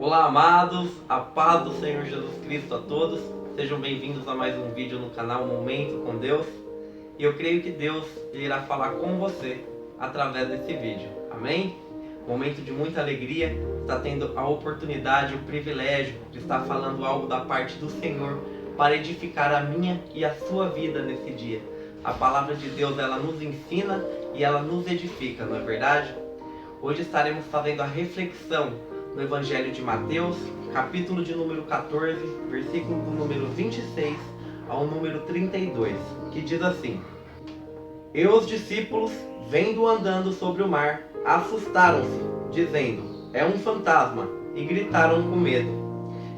Olá, amados, a paz do Senhor Jesus Cristo a todos. Sejam bem-vindos a mais um vídeo no canal Momento com Deus. E eu creio que Deus irá falar com você através desse vídeo. Amém? Momento de muita alegria, está tendo a oportunidade, o privilégio de estar falando algo da parte do Senhor para edificar a minha e a sua vida nesse dia. A palavra de Deus, ela nos ensina e ela nos edifica, não é verdade? Hoje estaremos fazendo a reflexão no Evangelho de Mateus, capítulo de número 14, versículo do número 26 ao número 32, que diz assim: E os discípulos, vendo andando sobre o mar, assustaram-se, dizendo: É um fantasma, e gritaram com medo.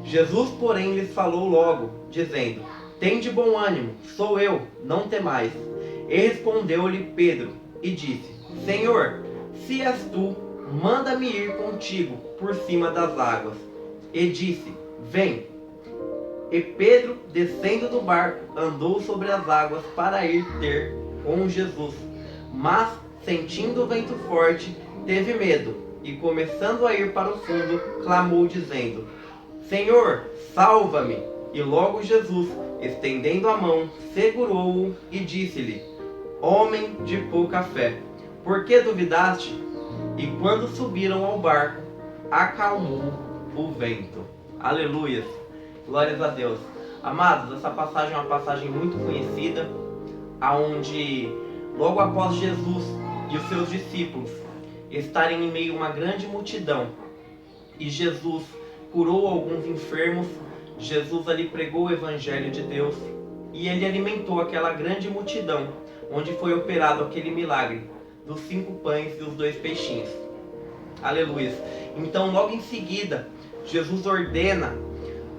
Jesus, porém, lhes falou logo, dizendo: Tende bom ânimo, sou eu, não temais. E respondeu-lhe Pedro, e disse: Senhor, se és tu, manda-me ir contigo por cima das águas. E disse: Vem. E Pedro, descendo do barco, andou sobre as águas para ir ter com Jesus. Mas, sentindo o vento forte, teve medo, e começando a ir para o fundo, clamou dizendo: Senhor, salva-me! E logo Jesus, estendendo a mão, segurou-o e disse-lhe: Homem de pouca fé, por que duvidaste? E quando subiram ao barco, acalmou o vento. Aleluia! Glórias a Deus. Amados, essa passagem é uma passagem muito conhecida, aonde logo após Jesus e os seus discípulos estarem em meio a uma grande multidão, e Jesus curou alguns enfermos, Jesus ali pregou o Evangelho de Deus, e ele alimentou aquela grande multidão, onde foi operado aquele milagre dos 5 pães e os 2 peixinhos. Aleluia. Então, logo em seguida, Jesus ordena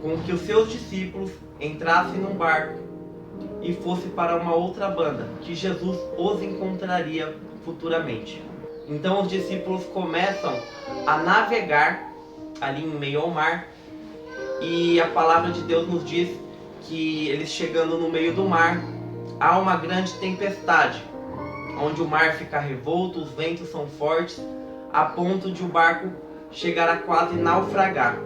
com que os seus discípulos entrassem num barco e fossem para uma outra banda, que Jesus os encontraria futuramente. Então, os discípulos começam a navegar ali em meio ao mar, e a palavra de Deus nos diz que eles, chegando no meio do mar, há uma grande tempestade, onde o mar fica revolto, os ventos são fortes, a ponto de o barco chegar a quase naufragar.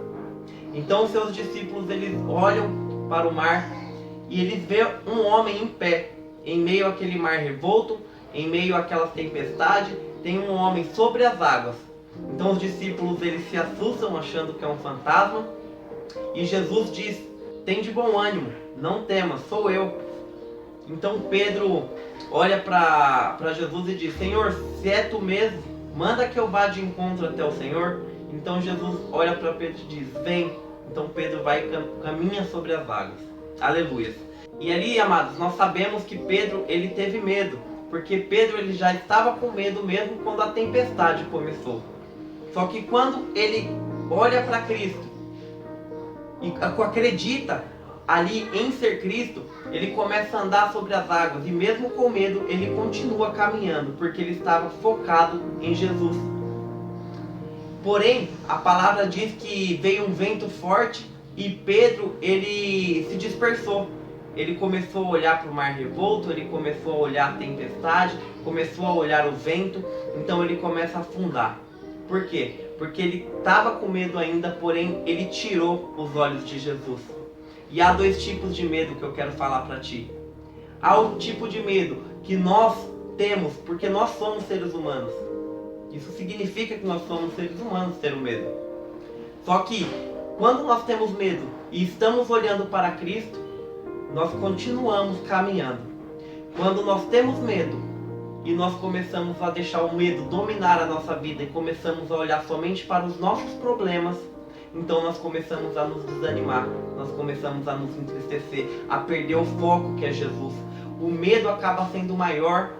Então os seus discípulos, eles olham para o mar e eles veem um homem em pé, em meio àquele mar revolto, em meio àquela tempestade, tem um homem sobre as águas. Então os discípulos, eles se assustam achando que é um fantasma, e Jesus diz: Tende bom ânimo, não temas, sou eu. Então Pedro olha para Jesus e diz: Senhor, se é tu mesmo, manda que eu vá de encontro até o Senhor. Então Jesus olha para Pedro e diz: Vem. Então Pedro vai e caminha sobre as águas. Aleluia. E ali, amados, nós sabemos que Pedro, ele teve medo, porque Pedro, ele já estava com medo mesmo quando a tempestade começou. Só que quando ele olha para Cristo e acredita ali em ser Cristo, ele começa a andar sobre as águas, e mesmo com medo, ele continua caminhando, porque ele estava focado em Jesus. Porém, a palavra diz que veio um vento forte e Pedro, ele se dispersou. Ele começou a olhar para o mar revolto, ele começou a olhar a tempestade, começou a olhar o vento, então ele começa a afundar. Por quê? Porque ele estava com medo ainda, porém ele tirou os olhos de Jesus. E há 2 tipos de medo que eu quero falar para ti. Há o tipo de medo que nós temos porque nós somos seres humanos. Isso significa que nós somos seres humanos ter o medo. Só que quando nós temos medo e estamos olhando para Cristo, nós continuamos caminhando. Quando nós temos medo e nós começamos a deixar o medo dominar a nossa vida e começamos a olhar somente para os nossos problemas, então nós começamos a nos desanimar, nós começamos a nos entristecer, a perder o foco que é Jesus. O medo acaba sendo maior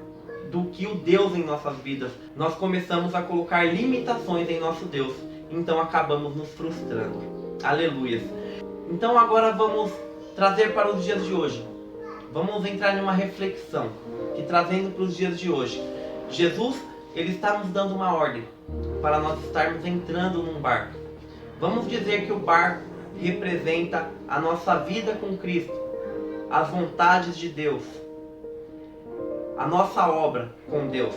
do que o Deus em nossas vidas. Nós começamos a colocar limitações em nosso Deus, então acabamos nos frustrando. Aleluia. Então agora vamos trazer para os dias de hoje. Vamos entrar em uma reflexão, que trazendo para os dias de hoje, Jesus, ele está nos dando uma ordem para nós estarmos entrando num barco. Vamos dizer que o barco representa a nossa vida com Cristo, as vontades de Deus, a nossa obra com Deus.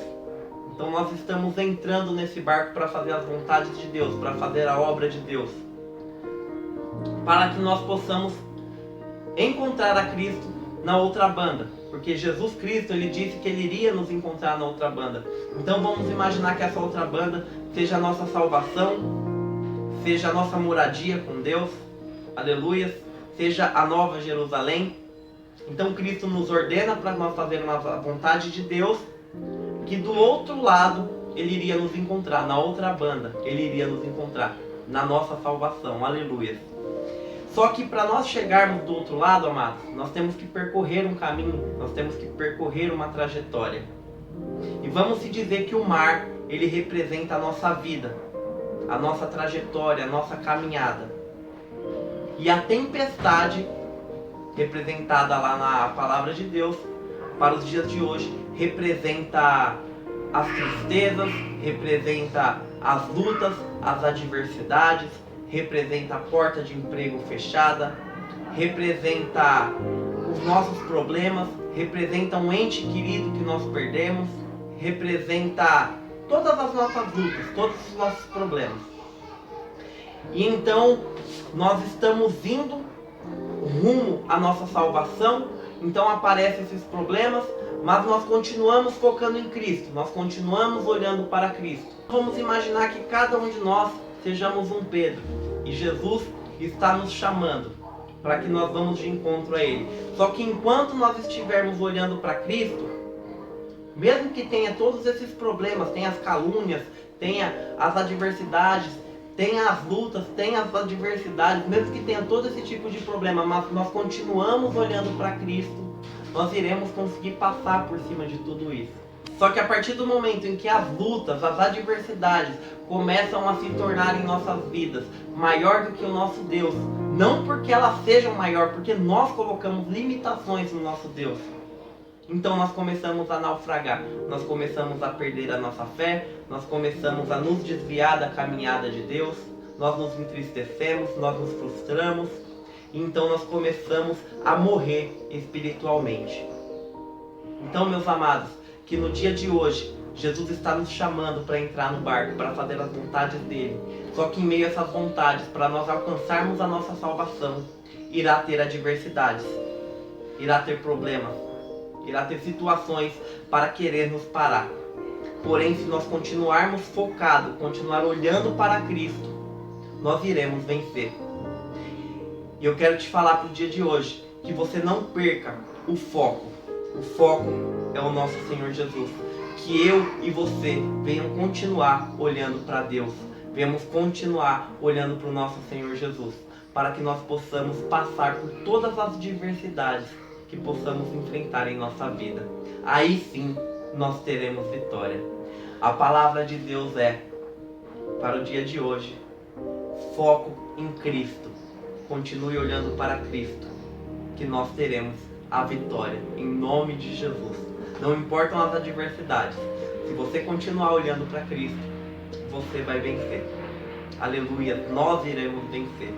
Então nós estamos entrando nesse barco para fazer as vontades de Deus, para fazer a obra de Deus. para que nós possamos encontrar a Cristo na outra banda, porque Jesus Cristo, ele disse que ele iria nos encontrar na outra banda. Então vamos imaginar que essa outra banda seja a nossa salvação, seja a nossa moradia com Deus, aleluia, seja a nova Jerusalém. Então Cristo nos ordena para nós fazermos a vontade de Deus, que do outro lado ele iria nos encontrar, na outra banda ele iria nos encontrar, na nossa salvação, aleluia. Só que para nós chegarmos do outro lado, amados, nós temos que percorrer um caminho, nós temos que percorrer uma trajetória. E vamos se dizer que o mar, ele representa a nossa vida, a nossa trajetória, a nossa caminhada. E a tempestade, representada lá na palavra de Deus, para os dias de hoje, representa as tristezas, representa as lutas, as adversidades, representa a porta de emprego fechada, representa os nossos problemas, representa um ente querido que nós perdemos, representa todas as nossas lutas, todos os nossos problemas. E então nós estamos indo rumo à nossa salvação, então aparecem esses problemas, mas nós continuamos focando em Cristo, nós continuamos olhando para Cristo. Vamos imaginar que cada um de nós sejamos um Pedro, e Jesus está nos chamando para que nós vamos de encontro a Ele. Só que enquanto nós estivermos olhando para Cristo, mesmo que tenha todos esses problemas, tenha as calúnias, tenha as adversidades, tenha as lutas, tenha as adversidades, mesmo que tenha todo esse tipo de problema, mas nós continuamos olhando para Cristo, nós iremos conseguir passar por cima de tudo isso. Só que a partir do momento em que as lutas, as adversidades começam a se tornar em nossas vidas maior do que o nosso Deus, não porque elas sejam maior, porque nós colocamos limitações no nosso Deus, então nós começamos a naufragar, nós começamos a perder a nossa fé, nós começamos a nos desviar da caminhada de Deus, nós nos entristecemos, nós nos frustramos, então nós começamos a morrer espiritualmente. Então, meus amados, que no dia de hoje Jesus está nos chamando para entrar no barco, para fazer as vontades dele. Só que em meio a essas vontades, para nós alcançarmos a nossa salvação, irá ter adversidades, irá ter problemas, irá ter situações para querer nos parar. Porém, se nós continuarmos focados, continuar olhando para Cristo, nós iremos vencer. E eu quero te falar para o dia de hoje, que você não perca o foco. O foco é o nosso Senhor Jesus. Que eu e você venham continuar olhando para Deus. Venhamos continuar olhando para o nosso Senhor Jesus. Para que nós possamos passar por todas as adversidades que possamos enfrentar em nossa vida. Aí sim nós teremos vitória. A palavra de Deus é, para o dia de hoje, foco em Cristo. Continue olhando para Cristo, que nós teremos a vitória, em nome de Jesus. Não importam as adversidades, se você continuar olhando para Cristo, você vai vencer. Aleluia, nós iremos vencer.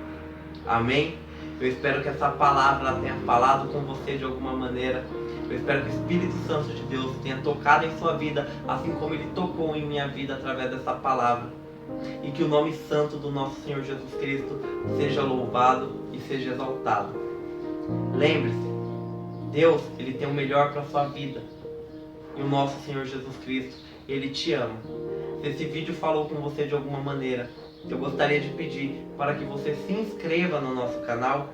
Amém? Eu espero que essa palavra tenha falado com você de alguma maneira. Eu espero que o Espírito Santo de Deus tenha tocado em sua vida, assim como Ele tocou em minha vida através dessa palavra. E que o nome santo do nosso Senhor Jesus Cristo seja louvado e seja exaltado. Lembre-se, Deus, Ele tem o melhor para a sua vida. E o nosso Senhor Jesus Cristo, Ele te ama. Se esse vídeo falou com você de alguma maneira, eu gostaria de pedir para que você se inscreva no nosso canal,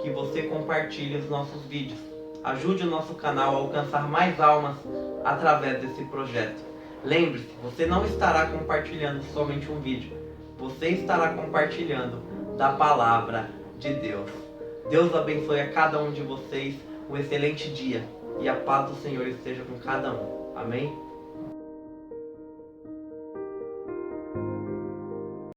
que você compartilhe os nossos vídeos. Ajude o nosso canal a alcançar mais almas através desse projeto. Lembre-se, você não estará compartilhando somente um vídeo, você estará compartilhando da palavra de Deus. Deus abençoe a cada um de vocês, um excelente dia, e a paz do Senhor esteja com cada um. Amém?